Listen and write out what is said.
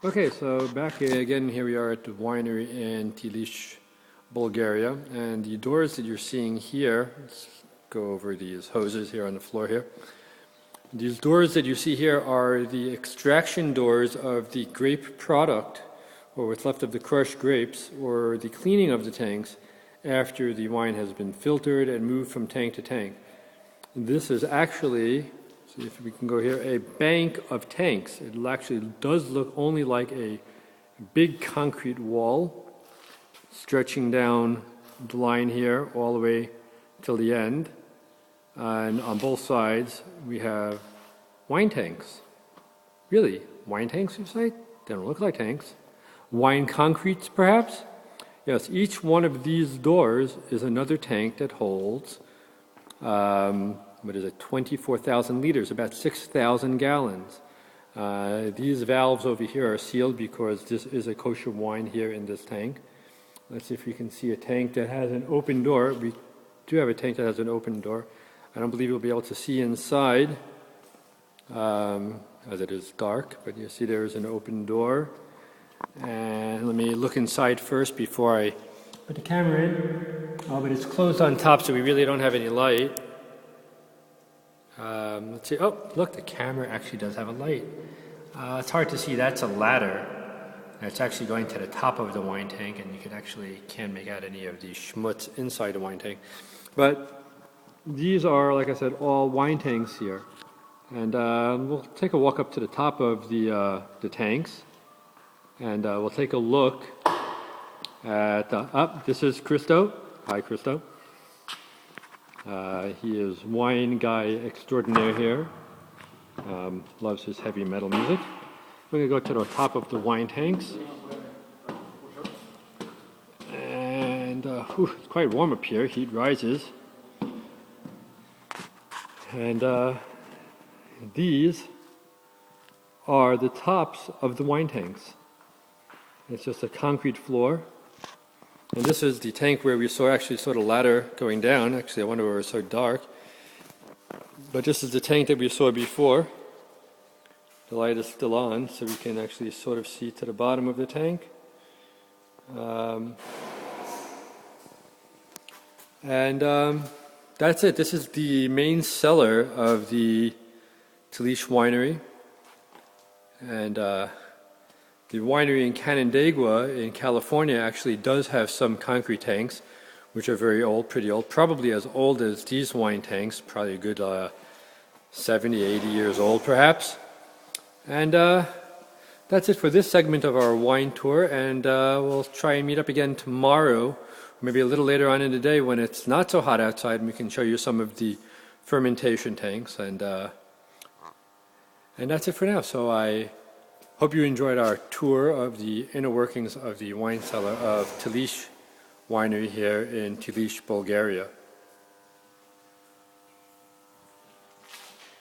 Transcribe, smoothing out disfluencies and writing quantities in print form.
Okay, so back again, here we are at the winery in Telish, Bulgaria, and the doors that you're seeing here, let's go over these hoses here on the floor here. These doors that you see here are the extraction doors of the grape product, or what's left of the crushed grapes, or the cleaning of the tanks after the wine has been filtered and moved from tank to tank. This is actually, see if we can go here, a bank of tanks. It actually does look only like a big concrete wall stretching down the line here all the way till the end. And on both sides we have wine tanks. Really? Wine tanks, you say? They don't look like tanks. Wine concretes, perhaps? Yes, each one of these doors is another tank that holds 24,000 liters, about 6,000 gallons. These valves over here are sealed because this is a kosher wine here in this tank. Let's see if we can see a tank that has an open door. We do have a tank that has an open door. I don't believe you'll be able to see inside as it is dark, but you see there's an open door. And let me look inside first before I put the camera in. Oh, but it's closed on top, so we really don't have any light. Let's see. Oh, look, the camera actually does have a light. It's hard to see. That's a ladder. It's actually going to the top of the wine tank, and you can't make out any of the schmutz inside the wine tank. But these are, like I said, all wine tanks here. And we'll take a walk up to the top of the tanks, and we'll take a look at this is Christo. Hi, Christo. He is wine guy extraordinaire here. Loves his heavy metal music. We're going to go to the top of the wine tanks. And it's quite warm up here. Heat rises. And these are the tops of the wine tanks. It's just a concrete floor. And this is the tank where we saw the ladder going down. Actually, I wonder why it was so dark. But this is the tank that we saw before. The light is still on, so we can actually sort of see to the bottom of the tank. That's it. This is the main cellar of the Telish winery. And the winery in Canandaigua in California actually does have some concrete tanks, which are very old, pretty old, probably as old as these wine tanks, probably a good 70, 80 years old perhaps. And that's it for this segment of our wine tour, and we'll try and meet up again tomorrow, maybe a little later on in the day when it's not so hot outside, and we can show you some of the fermentation tanks. And that's it for now. So I hope you enjoyed our tour of the inner workings of the wine cellar of Telish Winery here in Telish, Bulgaria.